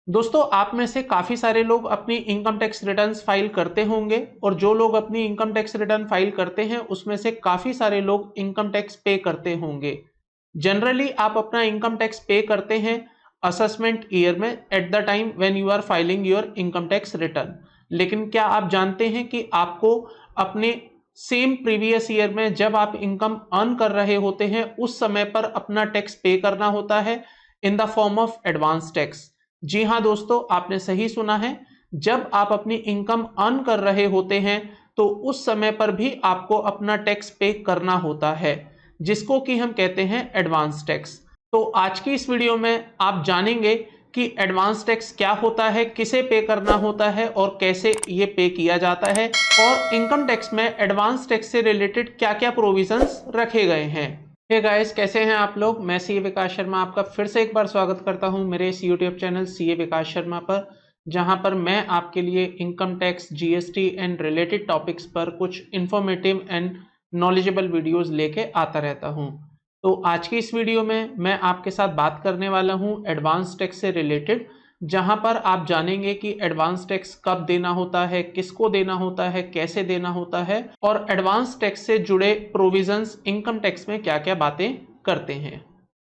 दोस्तों, आप में से काफ़ी सारे लोग अपनी इनकम टैक्स रिटर्न्स फाइल करते होंगे और जो लोग अपनी इनकम टैक्स रिटर्न फाइल करते हैं उसमें से काफ़ी सारे लोग इनकम टैक्स पे करते होंगे। जनरली आप अपना इनकम टैक्स पे करते हैं असेसमेंट ईयर में at the time when you are filing your income tax return. लेकिन क्या आप जानते हैं कि आपको अपने सेम प्रीवियस ईयर में जब आप इनकम अर्न कर रहे होते हैं उस समय पर अपना टैक्स पे करना होता है in the form of advance tax. जी हाँ दोस्तों, आपने सही सुना है। जब आप अपनी इनकम अर्न कर रहे होते हैं तो उस समय पर भी आपको अपना टैक्स पे करना होता है, जिसको कि हम कहते हैं एडवांस टैक्स। तो आज की इस वीडियो में आप जानेंगे कि एडवांस टैक्स क्या होता है, किसे पे करना होता है और कैसे ये पे किया जाता है, और इनकम टैक्स में एडवांस टैक्स से रिलेटेड क्या क्या प्रोविजंस रखे गए हैं। हे गाइस, कैसे हैं आप लोग। मैं सीए विकास शर्मा आपका फिर से एक बार स्वागत करता हूं मेरे इस यूट्यूब चैनल सीए विकास शर्मा पर, जहां पर मैं आपके लिए income tax, GST and related topics पर कुछ इंफॉर्मेटिव एंड नॉलेजेबल वीडियोस लेके आता रहता हूं। तो आज की इस वीडियो में मैं आपके साथ बात करने वाला हूं एडवांस टैक्स से रिलेटेड, जहां पर आप जानेंगे कि एडवांस टैक्स कब देना होता है, किसको देना होता है, कैसे देना होता है, और एडवांस टैक्स से जुड़े प्रोविजंस इनकम टैक्स में क्या क्या बातें करते हैं।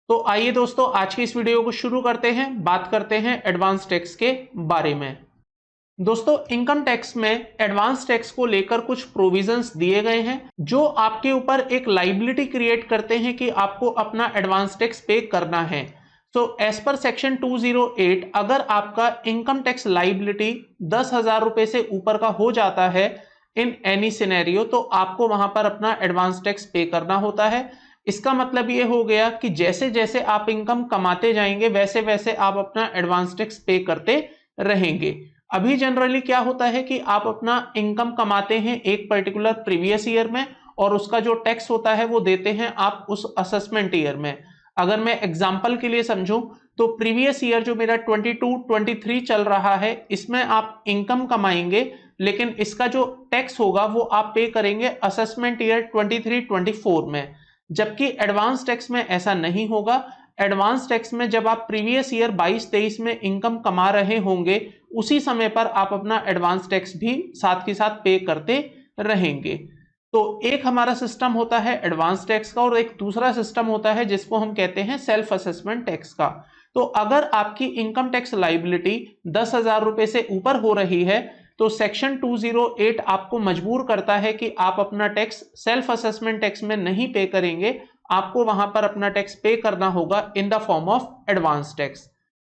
तो आइए दोस्तों, आज की इस वीडियो को शुरू करते हैं। बात करते हैं एडवांस टैक्स के बारे में। दोस्तों, इनकम टैक्स में एडवांस टैक्स को लेकर कुछ प्रोविजंस दिए गए हैं जो आपके ऊपर एक लाइबिलिटी क्रिएट करते हैं कि आपको अपना एडवांस टैक्स पे करना है। सो एज पर सेक्शन 208, अगर आपका इनकम टैक्स लाइबिलिटी 10,000 रुपए से ऊपर का हो जाता है इन एनी सिनेरियो, तो आपको वहां पर अपना एडवांस टैक्स पे करना होता है। इसका मतलब ये हो गया कि जैसे जैसे आप इनकम कमाते जाएंगे वैसे वैसे आप अपना एडवांस टैक्स पे करते रहेंगे। अभी जनरली क्या होता है कि आप अपना इनकम कमाते हैं एक पर्टिकुलर प्रीवियस ईयर में और उसका जो टैक्स होता है वो देते हैं आप उस असेसमेंट ईयर में। अगर मैं एग्जांपल के लिए समझूं तो प्रीवियस ईयर जो मेरा 22-23 चल रहा है, इसमें आप इनकम कमाएंगे लेकिन इसका जो टैक्स होगा वो आप पे करेंगे असेसमेंट ईयर 23-24 में। जबकि एडवांस टैक्स में ऐसा नहीं होगा। एडवांस टैक्स में जब आप प्रीवियस ईयर 22-23 में इनकम कमा रहे होंगे उसी समय पर आप अपना एडवांस टैक्स भी साथ के साथ पे करते रहेंगे। तो एक हमारा सिस्टम होता है एडवांस टैक्स का और एक दूसरा सिस्टम होता है जिसको हम कहते हैं सेल्फ असेसमेंट टैक्स का। तो अगर आपकी इनकम टैक्स लाइबिलिटी 10,000 रुपए से ऊपर हो रही है तो सेक्शन 208 आपको मजबूर करता है कि आप अपना टैक्स सेल्फ असेसमेंट टैक्स में नहीं पे करेंगे, आपको वहां पर अपना टैक्स पे करना होगा इन the form of advance tax.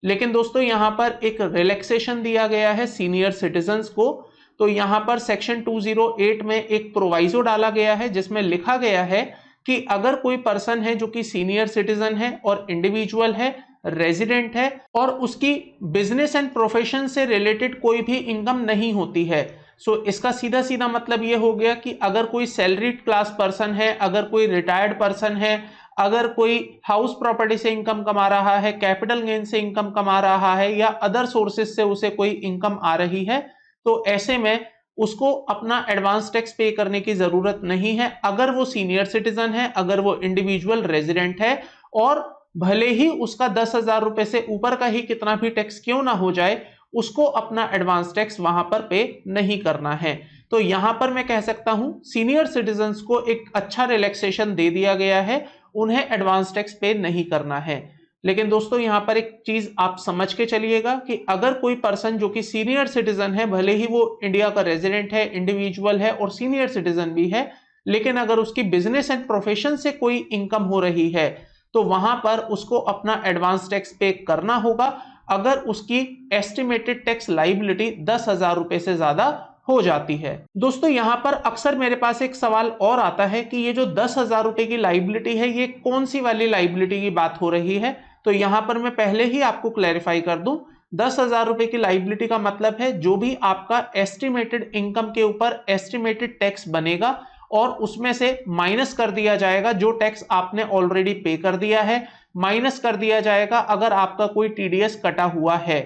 लेकिन दोस्तों, यहां पर एक रिलैक्सेशन दिया गया है सीनियर सिटीजन्स को। तो यहां पर सेक्शन 208 में एक प्रोवाइजो डाला गया है जिसमें लिखा गया है कि अगर कोई पर्सन है जो कि सीनियर सिटीजन है और इंडिविजुअल है, रेजिडेंट है और उसकी बिजनेस एंड प्रोफेशन से रिलेटेड कोई भी इनकम नहीं होती है, सो इसका सीधा सीधा मतलब यह हो गया कि अगर कोई सैलरीड क्लास पर्सन है, अगर कोई रिटायर्ड पर्सन है, अगर कोई हाउस प्रॉपर्टी से इनकम कमा रहा है, कैपिटल गेन से इनकम कमा रहा है या अदर सोर्सेज से उसे कोई इनकम आ रही है, तो ऐसे में उसको अपना एडवांस टैक्स पे करने की जरूरत नहीं है। अगर वो सीनियर सिटीजन है, अगर वो इंडिविजुअल रेजिडेंट है और भले ही उसका 10,000 रुपए से ऊपर का ही कितना भी टैक्स क्यों ना हो जाए, उसको अपना एडवांस टैक्स वहां पर पे नहीं करना है। तो यहां पर मैं कह सकता हूं सीनियर सिटीजन्स को एक अच्छा रिलैक्सेशन दे दिया गया है, उन्हें एडवांस टैक्स पे नहीं करना है। लेकिन दोस्तों, यहां पर एक चीज आप समझ के चलिएगा कि अगर कोई पर्सन जो कि सीनियर सिटीजन है, भले ही वो इंडिया का रेजिडेंट है, इंडिविजुअल है और सीनियर सिटीजन भी है, लेकिन अगर उसकी बिजनेस एंड प्रोफेशन से कोई इनकम हो रही है तो वहां पर उसको अपना एडवांस टैक्स पे करना होगा अगर उसकी एस्टिमेटेड टैक्स लाइबिलिटी 10,000 रुपए से ज्यादा हो जाती है। दोस्तों, यहां पर अक्सर मेरे पास एक सवाल और आता है कि ये जो 10,000 रुपए की लाइबिलिटी है, ये कौन सी वाली लाइबिलिटी की बात हो रही है। तो यहां पर मैं पहले ही आपको क्लैरिफाई कर दूं, 10,000 रुपए की लाइबिलिटी का मतलब है जो भी आपका एस्टिमेटेड इनकम के ऊपर एस्टिमेटेड टैक्स बनेगा और उसमें से माइनस कर दिया जाएगा जो टैक्स आपने ऑलरेडी पे कर दिया है, माइनस कर दिया जाएगा अगर आपका कोई टीडीएस कटा हुआ है।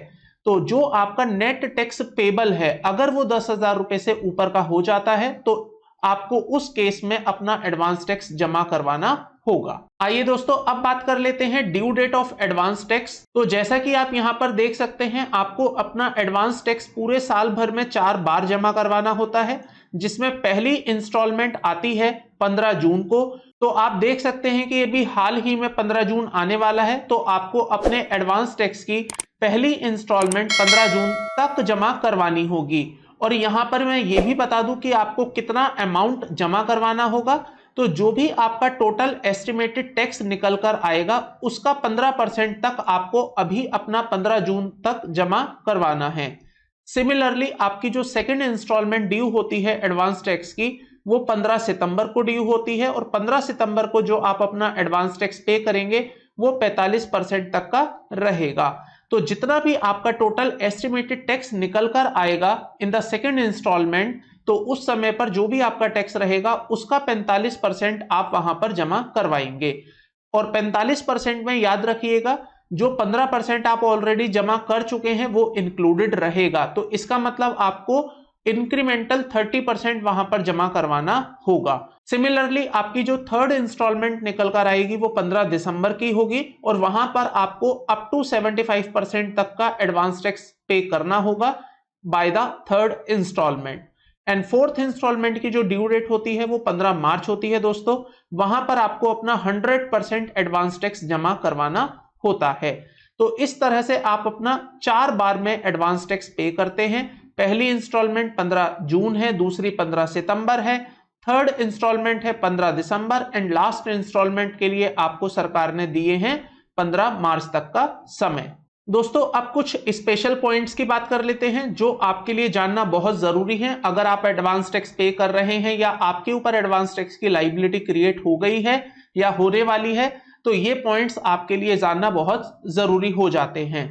तो जो आपका नेट टैक्स पेबल है, अगर वो 10,000 रुपए से ऊपर का हो जाता है तो आपको उस केस में अपना एडवांस टैक्स जमा करवाना होगा। आइए दोस्तों अब बात कर लेते हैं due date of advance tax. तो जैसा कि आप यहां पर देख सकते हैं, आपको अपना एडवांस टैक्स पूरे साल भर में 4 बार जमा करवाना होता है, जिसमें पहली इंस्टॉलमेंट आती है 15 जून को। तो आप देख सकते हैं कि ये भी हाल ही में 15 जून आने वाला है, तो आपको अपने एडवांस टैक्स की पहली इंस्टॉलमेंट 15 जून तक जमा करवानी होगी। और यहां पर मैं ये भी बता दूं कि आपको कितना अमाउंट जमा करवाना होगा। तो जो भी आपका टोटल एस्टिमेटेड टैक्स निकल कर आएगा, उसका 15% तक आपको अभी अपना 15 जून तक जमा करवाना है। सिमिलरली आपकी जो सेकंड इंस्टॉलमेंट ड्यू होती है एडवांस टैक्स की, वो 15 सितंबर को ड्यू होती है, और 15 सितंबर को जो आप अपना एडवांस टैक्स पे करेंगे वो 45% तक का रहेगा। तो जितना भी आपका टोटल एस्टिमेटेड टैक्स निकल कर आएगा इन द सेकंड इंस्टॉलमेंट, तो उस समय पर जो भी आपका टैक्स रहेगा उसका 45% आप वहां पर जमा करवाएंगे। और 45% में याद रखिएगा, जो 15% आप ऑलरेडी जमा कर चुके हैं वो इंक्लूडेड रहेगा। तो इसका मतलब आपको इंक्रीमेंटल 30% वहां पर जमा करवाना होगा। सिमिलरली आपकी जो थर्ड इंस्टॉलमेंट निकल कर आएगी वो 15 दिसंबर की होगी, और वहां पर आपको अप टू 75% तक का एडवांस टैक्स पे करना होगा by the third instalment. And fourth instalment की जो ड्यू डेट होती है वो 15 मार्च होती है दोस्तों। वहां पर आपको अपना 100% एडवांस टैक्स जमा करवाना होता है। तो इस तरह से आप अपना 4 बार में एडवांस टैक्स पे करते हैं। पहली इंस्टॉलमेंट 15 जून है, दूसरी 15 सितंबर है, थर्ड इंस्टॉलमेंट है 15 दिसंबर, एंड लास्ट इंस्टॉलमेंट के लिए आपको सरकार ने दिए हैं 15 मार्च तक का समय। दोस्तों अब कुछ स्पेशल पॉइंट्स की बात कर लेते हैं जो आपके लिए जानना बहुत जरूरी है। अगर आप एडवांस टैक्स पे कर रहे हैं या आपके ऊपर एडवांस टैक्स की लायबिलिटी क्रिएट हो गई है या होने वाली है, तो ये पॉइंट्स आपके लिए जानना बहुत जरूरी हो जाते हैं।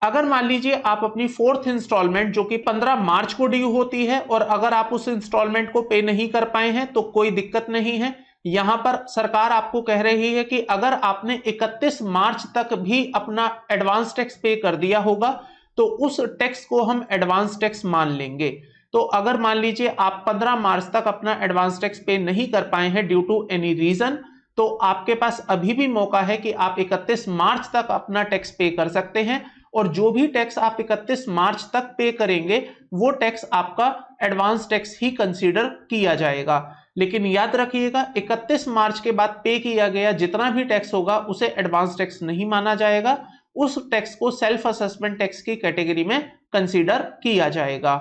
अगर मान लीजिए आप अपनी फोर्थ इंस्टॉलमेंट जो कि 15 मार्च को ड्यू होती है, और अगर आप उस इंस्टॉलमेंट को पे नहीं कर पाए हैं तो कोई दिक्कत नहीं है। यहां पर सरकार आपको कह रही है कि अगर आपने 31 मार्च तक भी अपना एडवांस टैक्स पे कर दिया होगा तो उस टैक्स को हम एडवांस टैक्स मान लेंगे। तो अगर मान लीजिए आप 15 मार्च तक अपना एडवांस टैक्स पे नहीं कर पाए हैं ड्यू टू एनी रीजन, तो आपके पास अभी भी मौका है कि आप 31 मार्च तक अपना टैक्स पे कर सकते हैं, और जो भी टैक्स आप 31 मार्च तक पे करेंगे वो टैक्स आपका एडवांस टैक्स ही कंसीडर किया जाएगा। लेकिन याद रखिएगा 31 मार्च के बाद पे किया गया जितना भी टैक्स होगा उसे एडवांस टैक्स नहीं माना जाएगा, उस टैक्स को सेल्फ असेसमेंट टैक्स की कैटेगरी में कंसीडर किया जाएगा।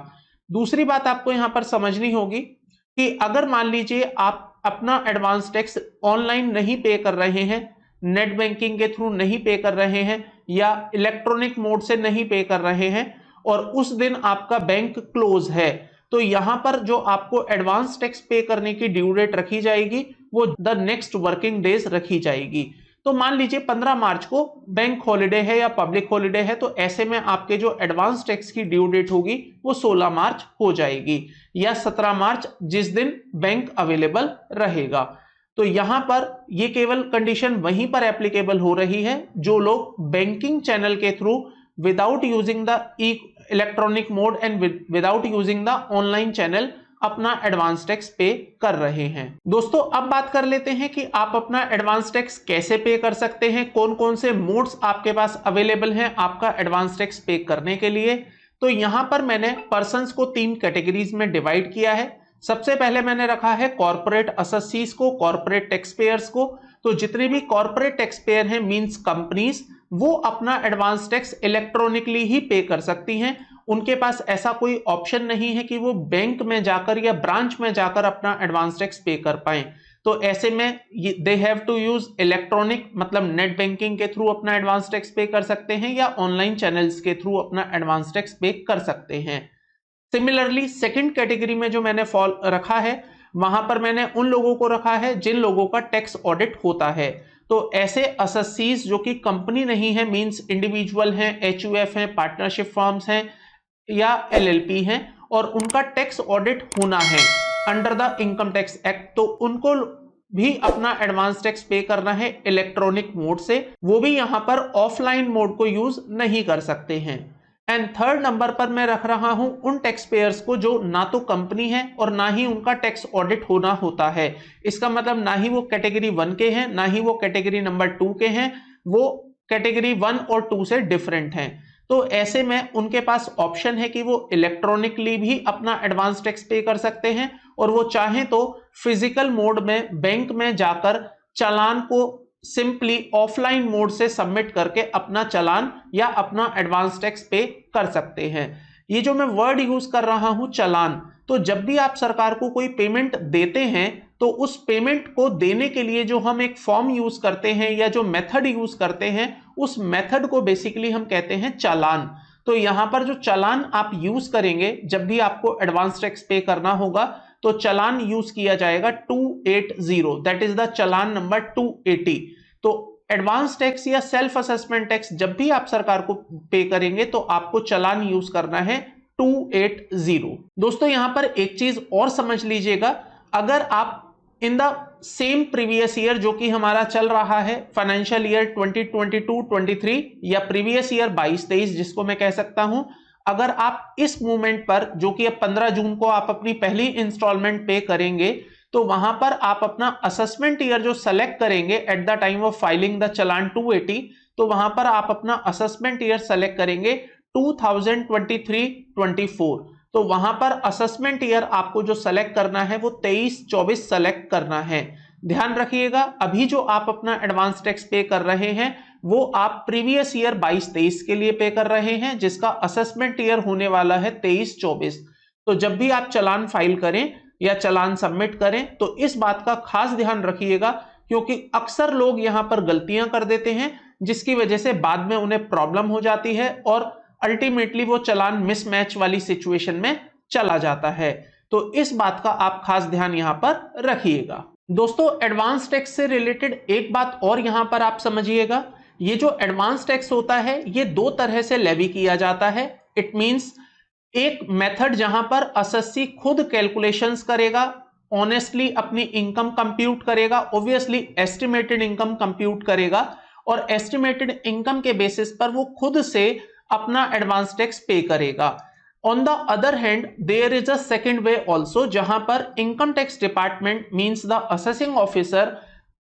दूसरी बात आपको यहां पर समझनी होगी कि अगर मान लीजिए आप अपना एडवांस टैक्स ऑनलाइन नहीं पे कर रहे हैं, नेट बैंकिंग के थ्रू नहीं पे कर रहे हैं, या इलेक्ट्रॉनिक मोड से नहीं पे कर रहे हैं, और उस दिन आपका बैंक क्लोज है, तो यहां पर जो आपको एडवांस टैक्स पे करने की ड्यू डेट रखी जाएगी वो द नेक्स्ट वर्किंग डेज रखी जाएगी। तो मान लीजिए 15 मार्च को बैंक हॉलिडे है या पब्लिक हॉलिडे है, तो ऐसे में आपके जो एडवांस टैक्स की ड्यू डेट होगी वो 16 मार्च हो जाएगी, या 17 मार्च जिस दिन बैंक अवेलेबल रहेगा। तो यहां पर ये केवल कंडीशन वहीं पर एप्लीकेबल हो रही है जो लोग बैंकिंग चैनल के through without using the electronic mode and without using the online channel अपना एडवांस टैक्स पे कर रहे हैं। दोस्तों अब बात कर लेते हैं कि आप अपना एडवांस टैक्स कैसे पे कर सकते हैं, कौन कौन से मोड्स आपके पास अवेलेबल हैं आपका एडवांस टैक्स पे करने के लिए। तो यहां पर मैंने पर्संस को 3 कैटेगरीज में डिवाइड किया है। सबसे पहले मैंने रखा है कॉर्पोरेट असेसीज को, कॉर्पोरेट टैक्स पेयर्स को। तो जितने भी कॉर्पोरेट टैक्स पेयर हैं मींस कंपनीज, वो अपना एडवांस टैक्स इलेक्ट्रॉनिकली ही पे कर सकती हैं। उनके पास ऐसा कोई ऑप्शन नहीं है कि वो बैंक में जाकर या ब्रांच में जाकर अपना एडवांस टैक्स पे कर पाएं। तो ऐसे में they have to use electronic, मतलब नेट बैंकिंग के थ्रू अपना एडवांस टैक्स पे कर सकते हैं, या ऑनलाइन चैनल्स के थ्रू अपना एडवांस टैक्स पे कर सकते हैं। सिमिलरली सेकंड कैटेगरी में जो मैंने रखा है, वहां पर मैंने उन लोगों को रखा है जिन लोगों का टैक्स ऑडिट होता है। तो ऐसे असेसीज जो कि कंपनी नहीं है, मींस इंडिविजुअल हैं, एचयूएफ हैं, पार्टनरशिप फर्म्स हैं या एलएलपी हैं, और उनका टैक्स ऑडिट होना है under the income tax act, तो उनको भी अपना एडवांस टैक्स पे करना है इलेक्ट्रॉनिक मोड से। वो भी यहां पर ऑफलाइन मोड को यूज नहीं कर सकते हैं। एंड थर्ड नंबर पर मैं रख रहा हूं उन टैक्स पेयर्स को जो ना तो कंपनी है और ना ही उनका टैक्स ऑडिट होना होता है। इसका मतलब ना ही वो कैटेगरी 1 के हैं, ना ही वो कैटेगरी नंबर 2 के हैं, वो कैटेगरी 1 और 2 से डिफरेंट हैं। तो ऐसे में उनके पास ऑप्शन है कि वो इलेक्ट्रॉनिकली भी अपना एडवांस टैक्स पे कर सकते हैं, और वो चाहें तो फिजिकल मोड में बैंक में जाकर चालान को सिंपली ऑफलाइन मोड से सबमिट करके अपना चालान या अपना एडवांस टैक्स पे कर सकते हैं। ये जो मैं वर्ड यूज कर रहा हूं चालान, तो जब भी आप सरकार को कोई पेमेंट देते हैं तो उस पेमेंट को देने के लिए जो हम एक फॉर्म यूज करते हैं या जो मेथड यूज करते हैं, उस मेथड को बेसिकली हम कहते हैं चालान। तो यहां पर जो चालान आप यूज करेंगे जब भी आपको एडवांस टैक्स पे करना होगा, तो चालान यूज किया जाएगा 280, that is the challan number 280। तो एडवांस टैक्स या सेल्फ असेसमेंट टैक्स जब भी आप सरकार को पे करेंगे तो आपको चालान यूज करना है 280। दोस्तों यहां पर एक चीज और समझ लीजिएगा, अगर आप in the same previous year जो कि हमारा चल रहा है फाइनेंशियल ईयर 2022-23 या प्रीवियस ईयर 22-23 जिसको मैं कह सकता हूं, अगर आप इस मूवमेंट पर जो कि अब 15 जून को आप अपनी पहली इंस्टॉलमेंट पे करेंगे, तो वहां पर आप अपना असेसमेंट ईयर जो सेलेक्ट करेंगे at the time of filing the challan 280, तो वहां पर आप अपना असेसमेंट ईयर सेलेक्ट करेंगे 2023-24। तो वहां पर असेसमेंट ईयर आपको जो सेलेक्ट करना है वो 23-24 सेलेक्ट करना है। ध्यान रखिएगा, अभी जो आप अपना एडवांस टैक्स पे कर रहे हैं वो आप प्रीवियस ईयर 22-23 के लिए पे कर रहे हैं, जिसका असेसमेंट ईयर होने वाला है 23-24। तो जब भी आप चालान फाइल करें या चालान सबमिट करें तो इस बात का खास ध्यान रखिएगा, क्योंकि अक्सर लोग यहां पर गलतियां कर देते हैं जिसकी वजह से बाद में उन्हें प्रॉब्लम हो जाती है और अल्टीमेटली वो चालान मिसमैच वाली सिचुएशन में चला जाता है। तो इस बात का आप खास ध्यान यहां पर रखिएगा। दोस्तों एडवांस टैक्स से रिलेटेड एक बात और यहां पर आप समझिएगा, ये जो एडवांस टैक्स होता है ये दो तरह से लेवी किया जाता है। इट मींस एक मेथड जहां पर असेसी खुद कैलकुलेशंस करेगा, ऑनेस्टली अपनी इनकम कंप्यूट करेगा, ऑब्वियसली एस्टिमेटेड इनकम कंप्यूट करेगा, और एस्टिमेटेड इनकम के बेसिस पर वो खुद से अपना एडवांस टैक्स पे करेगा। On the other hand there is a second way also, जहां पर income tax department means the assessing officer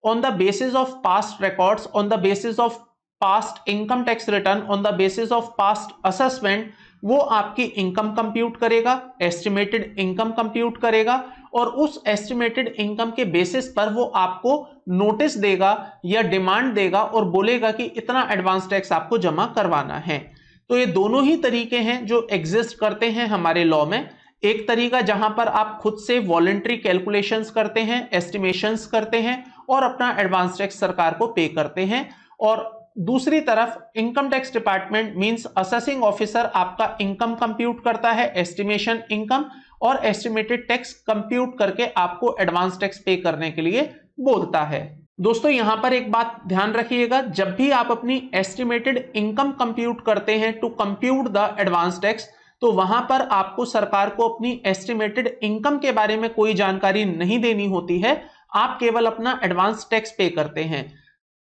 on the basis of past records, on the basis of past income tax return, on the basis of past assessment, वो आपकी income compute करेगा, estimated income compute करेगा, और उस estimated income के basis पर वो आपको नोटिस देगा या डिमांड देगा और बोलेगा कि इतना एडवांस टैक्स आपको जमा करवाना है। तो ये दोनों ही तरीके हैं जो एग्जिस्ट करते हैं हमारे लॉ में। एक तरीका जहां पर आप खुद से वॉलंटरी कैलकुलेशंस करते हैं, एस्टिमेशंस करते हैं और अपना एडवांस टैक्स सरकार को पे करते हैं, और दूसरी तरफ income tax department means assessing officer आपका इनकम कंप्यूट करता है, एस्टिमेशन इनकम और एस्टिमेटेड टैक्स कंप्यूट करके आपको एडवांस टैक्स पे करने के लिए बोलता है। दोस्तों यहां पर एक बात ध्यान रखिएगा, जब भी आप अपनी एस्टिमेटेड इनकम कंप्यूट करते हैं to compute the advance tax, तो वहां पर आपको सरकार को अपनी एस्टिमेटेड इनकम के बारे में कोई जानकारी नहीं देनी होती है, आप केवल अपना एडवांस टैक्स पे करते हैं।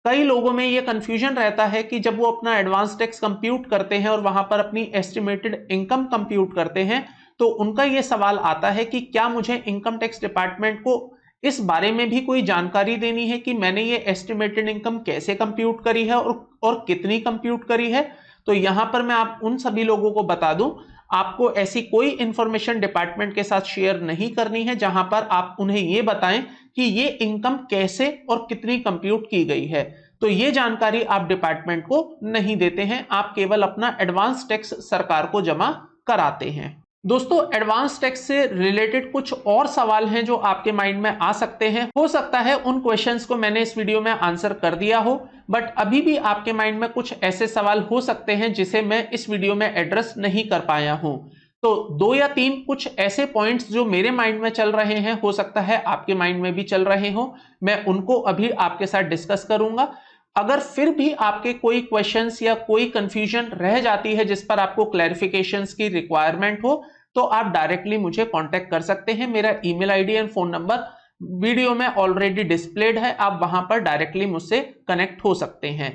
कई लोगों में यह कंफ्यूजन रहता है कि जब वो अपना एडवांस टैक्स कंप्यूट करते हैं और वहां पर अपनी एस्टिमेटेड इनकम कंप्यूट करते हैं, तो उनका यह सवाल आता है कि क्या मुझे इनकम टैक्स डिपार्टमेंट को इस बारे में भी कोई जानकारी देनी है कि मैंने ये एस्टिमेटेड इनकम कैसे कंप्यूट करी है और कितनी कंप्यूट करी है। तो यहां पर मैं आप उन सभी लोगों को बता दूं, आपको ऐसी कोई इंफॉर्मेशन डिपार्टमेंट के साथ शेयर नहीं करनी है जहां पर आप उन्हें यह बताएं कि ये इनकम कैसे और कितनी कंप्यूट की गई है। तो ये जानकारी आप डिपार्टमेंट को नहीं देते हैं, आप केवल अपना एडवांस टैक्स सरकार को जमा कराते हैं। दोस्तों एडवांस टैक्स से रिलेटेड कुछ और सवाल हैं जो आपके माइंड में आ सकते हैं। हो सकता है उन क्वेश्चंस को मैंने इस वीडियो में आंसर कर दिया हो, बट अभी भी आपके माइंड में कुछ ऐसे सवाल हो सकते हैं जिसे मैं इस वीडियो में एड्रेस नहीं कर पाया हूं। तो 2 या 3 कुछ ऐसे पॉइंट्स जो मेरे माइंड में चल रहे हैं, हो सकता है आपके माइंड में भी चल रहे हो, मैं उनको अभी आपके साथ डिस्कस करूंगा। अगर फिर भी आपके कोई क्वेश्चंस या कोई कंफ्यूजन रह जाती है जिस पर आपको क्लैरिफिकेशंस की रिक्वायरमेंट हो, तो आप डायरेक्टली मुझे कांटेक्ट कर सकते हैं। मेरा email ID and phone number video में ऑलरेडी डिस्प्लेड है, आप वहां पर डायरेक्टली मुझसे कनेक्ट हो सकते हैं।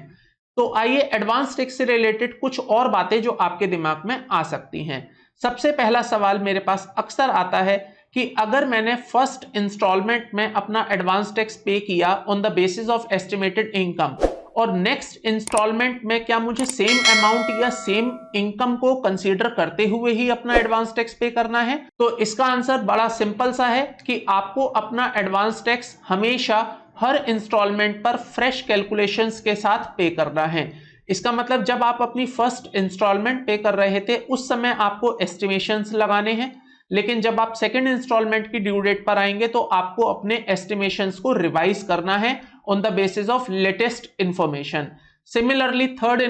तो आइए एडवांस टैक्स से रिलेटेड कुछ और बातें जो आपके दिमाग में आ सकती हैं। सबसे पहला सवाल मेरे पास अक्सर आता है कि अगर मैंने फर्स्ट इंस्टॉलमेंट में अपना एडवांस टैक्स पे किया on the basis of estimated income और नेक्स्ट इंस्टॉलमेंट में क्या मुझे सेम अमाउंट या सेम इनकम को कंसीडर करते हुए ही अपना एडवांस टैक्स पे करना है? तो इसका आंसर बड़ा सिंपल सा है कि आपको अपना एडवांस टैक्स हमेशा हर इंस्टॉलमेंट पर फ्रेश कैलकुलेशंस के साथ पे करना है। इसका मतलब जब आप अपनी फर्स्ट इंस्टॉलमेंट पे कर रहे थे उस समय आपको एस्टिमेशंस लगाने हैं, लेकिन जब आप सेकंड इंस्टॉलमेंट की ड्यू डेट पर आएंगे तो आपको अपने एस्टिमेशंस को रिवाइज करना है on the basis of latest information. Similarly third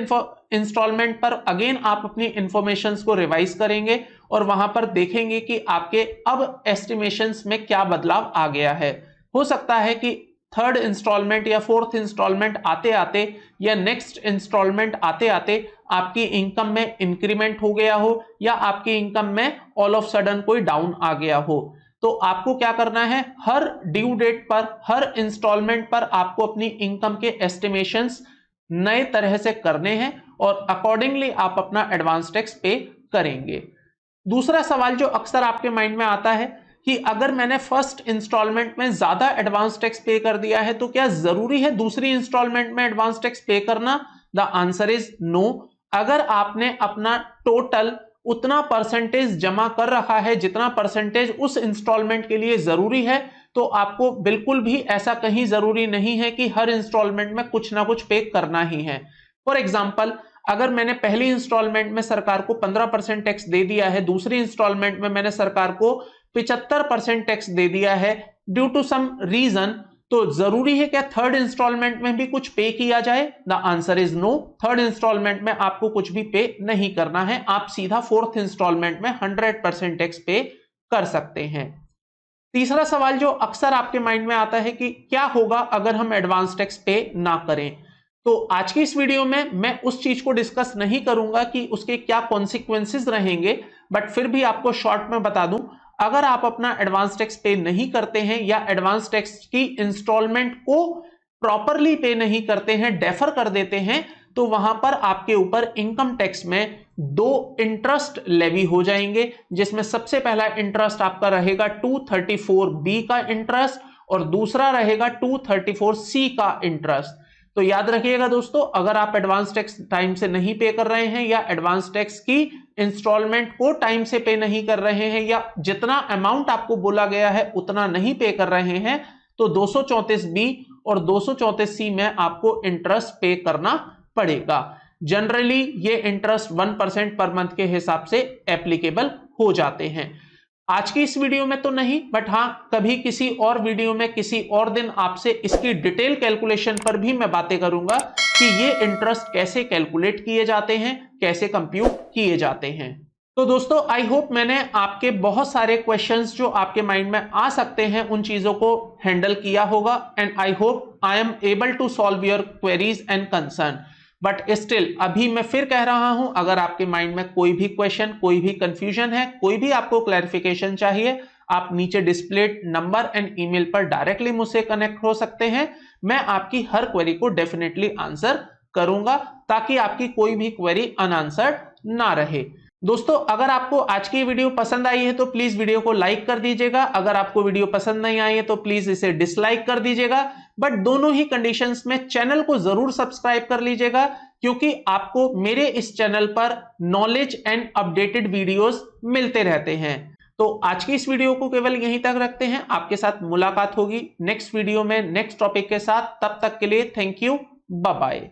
instalment पर अगेन आप अपनी इंफॉर्मेशंस को रिवाइज करेंगे और वहां पर देखेंगे कि आपके अब एस्टिमेशंस में क्या बदलाव आ गया है। हो सकता है कि थर्ड इंस्टॉलमेंट या फोर्थ इंस्टॉलमेंट आते आते या नेक्स्ट इंस्टॉलमेंट आते आते आपकी इनकम में इंक्रीमेंट हो गया हो या आपकी इनकम में ऑल ऑफ सडन कोई डाउन आ गया हो। तो आपको क्या करना है, हर ड्यू डेट पर हर इंस्टॉलमेंट पर आपको अपनी इनकम के एस्टिमेशंस नए तरह से करने हैं और अकॉर्डिंगली आप अपना एडवांस टैक्स पे करेंगे। दूसरा सवाल जो अक्सर आपके माइंड में आता है कि अगर मैंने फर्स्ट इंस्टॉलमेंट में ज्यादा एडवांस टैक्स पे कर दिया है तो क्या जरूरी है दूसरी इंस्टॉलमेंट में एडवांस टैक्स पे करना? The answer is no. अगर आपने अपना टोटल उतना परसेंटेज जमा कर रखा है जितना परसेंटेज उस इंस्टॉलमेंट के लिए जरूरी है तो आपको बिल्कुल भी ऐसा कहीं जरूरी नहीं है कि हर इंस्टॉलमेंट में कुछ ना कुछ पे करना ही है। फॉर एग्जाम्पल, अगर मैंने पहली इंस्टॉलमेंट में सरकार को 15% टैक्स दे दिया है, दूसरी इंस्टॉलमेंट में मैंने सरकार को 75% टैक्स दे दिया है ड्यू टू सम रीजन, तो जरूरी है क्या थर्ड इंस्टॉलमेंट में भी कुछ पे किया जाए? The answer is no. Third instalment में आपको कुछ भी पे नहीं करना है, आप सीधा फोर्थ इंस्टॉलमेंट में 100% टैक्स पे कर सकते हैं। तीसरा सवाल जो अक्सर आपके माइंड में आता है कि क्या होगा अगर हम एडवांस टैक्स पे ना करें? तो आज की इस वीडियो में मैं उस चीज को डिस्कस नहीं करूंगा कि उसके क्या कॉन्सिक्वेंसेस रहेंगे, बट फिर भी आपको शॉर्ट में बता दूं, अगर आप अपना एडवांस टैक्स पे नहीं करते हैं या एडवांस टैक्स की इंस्टॉलमेंट को प्रॉपरली पे नहीं करते हैं, डेफर कर देते हैं, तो वहां पर आपके ऊपर इनकम टैक्स में 2 इंटरेस्ट लेवी हो जाएंगे, जिसमें सबसे पहला इंटरेस्ट आपका रहेगा 234B का इंटरेस्ट और दूसरा रहेगा 234C का इंटरेस्ट। तो याद रखिएगा दोस्तों, अगर आप एडवांस टैक्स टाइम से नहीं पे कर रहे हैं या एडवांस टैक्स की इंस्टॉलमेंट को टाइम से पे नहीं कर रहे हैं या जितना अमाउंट आपको बोला गया है उतना नहीं पे कर रहे हैं, तो 234B और 234C में आपको इंटरेस्ट पे करना पड़ेगा। जनरली ये इंटरेस्ट 1% पर मंथ के हिसाब से एप्लीकेबल हो जाते हैं। आज की इस वीडियो में तो नहीं, बट हाँ कभी किसी और वीडियो में किसी और दिन आपसे इसकी डिटेल कैलकुलेशन पर भी मैं बातें करूंगा कि ये इंटरेस्ट कैसे कैलकुलेट किए जाते हैं, कैसे कंप्यूट किए जाते हैं। तो दोस्तों आई होप मैंने आपके बहुत सारे क्वेश्चंस जो आपके माइंड में आ सकते हैं उन चीजों को हैंडल किया होगा and I hope I am able to solve your queries and concern. But still अभी मैं फिर कह रहा हूं, अगर आपके माइंड में कोई भी क्वेश्चन, कोई भी कंफ्यूजन है, कोई भी आपको क्लैरिफिकेशन चाहिए, आप नीचे डिस्प्लेड नंबर एंड ईमेल पर डायरेक्टली मुझसे कनेक्ट हो सकते हैं। मैं आपकी हर क्वेरी को डेफिनेटली आंसर करूंगा ताकि आपकी कोई भी क्वेरी अनआंसर्ड ना रहे। दोस्तों अगर आपको आज की वीडियो पसंद आई है तो प्लीज वीडियो को लाइक कर दीजिएगा, अगर आपको वीडियो पसंद नहीं आई है तो प्लीज इसे डिसलाइक कर दीजिएगा, बट दोनों ही कंडीशंस में चैनल को जरूर सब्सक्राइब कर लीजिएगा क्योंकि आपको मेरे इस चैनल पर नॉलेज एंड अपडेटेड वीडियोस मिलते रहते हैं। तो आज की इस वीडियो को केवल यहीं तक रखते हैं, आपके साथ मुलाकात होगी नेक्स्ट वीडियो में नेक्स्ट टॉपिक के साथ। तब तक के लिए थैंक यू, बाय बाय।